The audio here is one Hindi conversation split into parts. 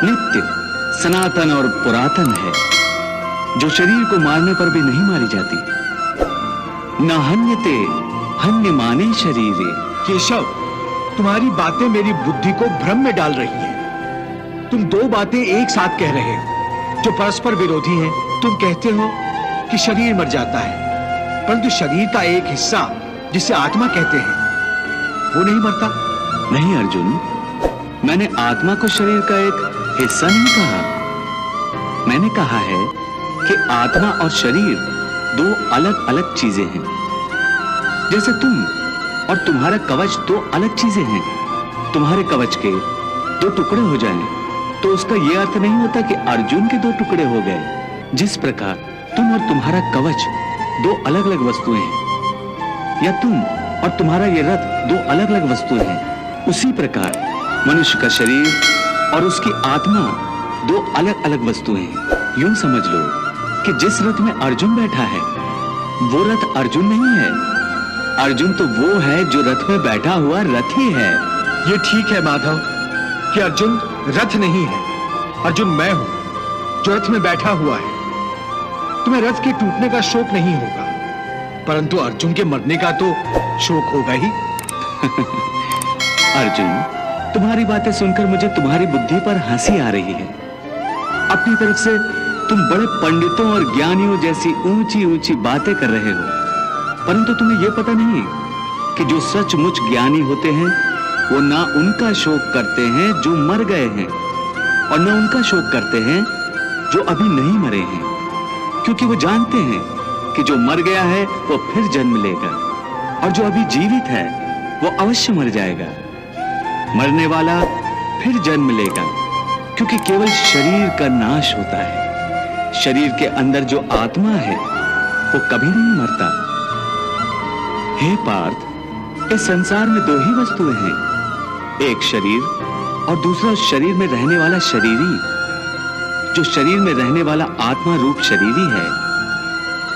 नित्य, सनातन और पुरातन है, जो शरीर को मारने पर भी नहीं मारी जाती। न हन्यते हन्यमाने शरीरे। केशव, तुम्हारी बातें मेरी बुद्धि को भ्रम में डाल रही हैं। तुम दो बातें एक साथ कह रहे हो जो परस्पर विरोधी हैं। तुम कहते हो कि शरीर मर जाता है, परंतु शरीर का एक हिस्सा जिसे आत्मा कहते हैं वो नहीं मरता। नहीं अर्जुन, मैंने आत्मा को शरीर का एक हिस्सा नहीं कहा। मैंने कहा है कि आत्मा और शरीर दो अलग अलग चीजें हैं। जैसे तुम और तुम्हारा कवच दो अलग चीजें हैं। तुम्हारे कवच के दो टुकड़े हो जाएं, तो उसका यह अर्थ नहीं होता कि अर्जुन के दो टुकड़े हो गए। जिस प्रकार तुम और तुम्हारा कवच दो अलग अलग वस्तुएं हैं, या तुम और तुम्हारा यह रथ दो अलग अलग वस्तुएं हैं, उसी प्रकार मनुष्य का शरीर और उसकी आत्मा दो अलग अलग वस्तुएं हैं। यूं समझ लो कि जिस रथ में अर्जुन बैठा है वो रथ अर्जुन नहीं है। अर्जुन तो वो है जो रथ में बैठा हुआ रथ ही है। ये ठीक है माधव कि अर्जुन रथ नहीं है। अर्जुन मैं हूं जो रथ में बैठा हुआ है। तुम्हें रथ के टूटने का शोक नहीं होगा, परंतु अर्जुन के मरने का तो शोक होगा ही। अर्जुन, तुम्हारी बातें सुनकर मुझे तुम्हारी बुद्धि पर हंसी आ रही है। अपनी तरफ से तुम बड़े पंडितों और ज्ञानियों जैसी ऊंची ऊंची बातें कर रहे हो, परंतु तुम्हें यह पता नहीं कि जो सचमुच ज्ञानी होते हैं वो ना उनका शोक करते हैं जो मर गए हैं, और न उनका शोक करते हैं जो अभी नहीं मरे हैं, क्योंकि वो जानते हैं कि जो मर गया है वो फिर जन्म लेगा, और जो अभी जीवित है वो अवश्य मर जाएगा। मरने वाला फिर जन्म लेगा, क्योंकि केवल शरीर का नाश होता है। शरीर के अंदर जो आत्मा है वो कभी नहीं मरता। हे पार्थ, इस संसार में दो ही वस्तुएं हैं, एक शरीर और दूसरा शरीर में रहने वाला शरीरी। जो शरीर में रहने वाला आत्मा रूप शरीरी है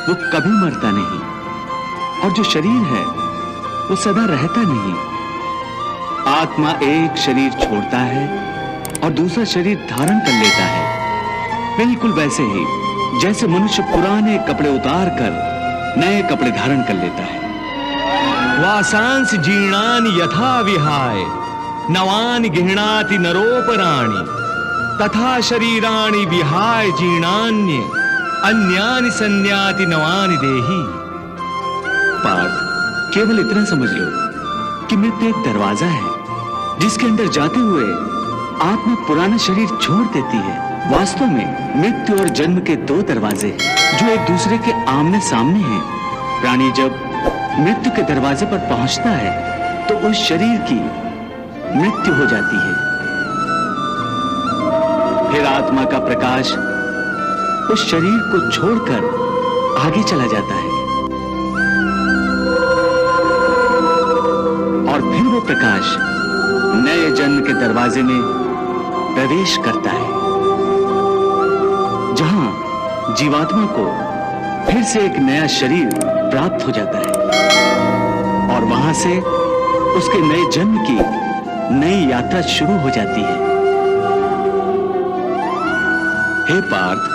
वो कभी मरता नहीं, और जो शरीर है वो सदा रहता नहीं। आत्मा एक शरीर छोड़ता है और दूसरा शरीर धारण कर लेता है, बिल्कुल वैसे ही जैसे मनुष्य पुराने कपड़े उतार कर नए कपड़े धारण कर लेता है। वासांस जीर्णानि यथा विहाय नवानि गृह्णाति नरोपराणि तथा शरीराणि विहाय जीर्णान्य अन्यानि संन्याति नवानि देहि। पार्थ, केवल इतना समझ लो कि मृत्यु एक दरवाजा है जिसके अंदर जाते हुए आत्मा पुराना शरीर छोड़ देती है। वास्तव में मृत्यु और जन्म के दो दरवाजे जो एक दूसरे के आमने सामने हैं। प्राणी जब मृत्यु के दरवाजे पर पहुंचता है तो उस शरीर की मृत्यु हो जाती है। फिर आत्मा का प्रकाश उस शरीर को छोड़कर आगे चला जाता है, और फिर वो प्रकाश नए जन्म के दरवाजे में प्रवेश करता है, जहां जीवात्मा को फिर से एक नया शरीर प्राप्त हो जाता है, और वहां से उसके नए जन्म की नई यात्रा शुरू हो जाती है। हे पार्थ,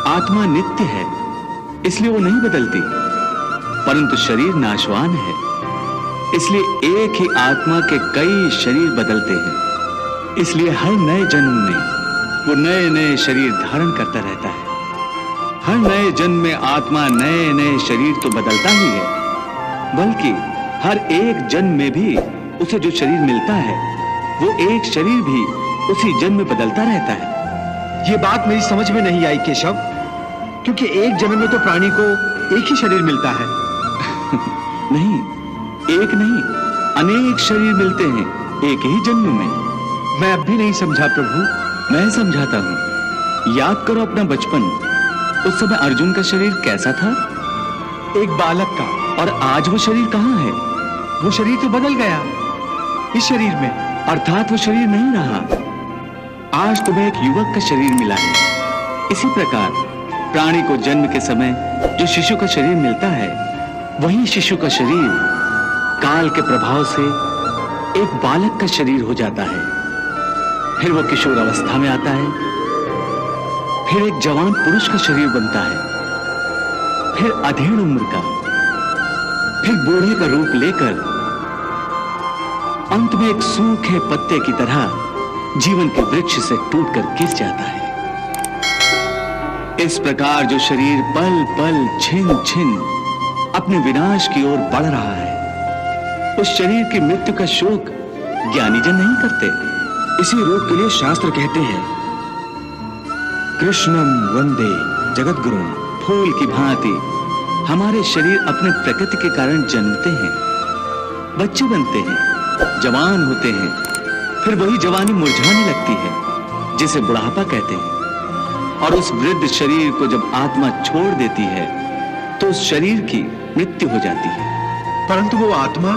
आत्मा नित्य है, इसलिए वो नहीं बदलती, परंतु शरीर नाशवान है, इसलिए एक ही आत्मा के कई शरीर बदलते हैं। इसलिए हर नए जन्म में वो नए नए शरीर धारण करता रहता है। हर नए जन्म में आत्मा नए नए शरीर तो बदलता ही है, बल्कि हर एक जन्म में भी उसे जो शरीर मिलता है वो एक शरीर भी उसी जन्म में बदलता रहता है। ये बात मेरी समझ में नहीं आई केशव, क्योंकि एक जन्म में तो प्राणी को एक ही शरीर मिलता है। नहीं, एक नहीं, अनेक शरीर मिलते हैं एक ही जन्म में। मैं अब भी नहीं समझा प्रभु। मैं समझाता हूं। याद करो अपना बचपन। उस समय अर्जुन का शरीर कैसा था? एक बालक का। और आज वो शरीर कहाँ है? वो शरीर तो बदल गया इस शरीर में। अर्थात वो शरीर नहीं रहा। आज तुम्हें एक युवक का शरीर मिला है। इसी प्रकार प्राणी को जन्म के समय जो शिशु का शरीर मिलता है, वही शिशु का शरीर काल के प्रभाव से एक बालक का शरीर हो जाता है। फिर वो किशोर अवस्था में आता है, फिर एक जवान पुरुष का शरीर बनता है, फिर अधेड़ उम्र का, फिर बूढ़े का रूप लेकर अंत में एक सूखे पत्ते की तरह जीवन के वृक्ष से टूटकर गिर जाता है। इस प्रकार जो शरीर पल पल छिन छिन अपने विनाश की ओर बढ़ रहा है, उस शरीर की मृत्यु का शोक ज्ञानी जन नहीं करते। इसी रोग के लिए शास्त्र कहते हैं, कृष्णम वंदे जगद्गुरुम। फूल की भांति हमारे शरीर अपने प्रकृति के कारण जन्मते हैं, बच्चे बनते हैं, जवान होते हैं, फिर वही जवानी मुरझाने लगती है जिसे बुढ़ापा कहते हैं। और उस वृद्ध शरीर को जब आत्मा छोड़ देती है तो उस शरीर की मृत्यु हो जाती है। परंतु वो आत्मा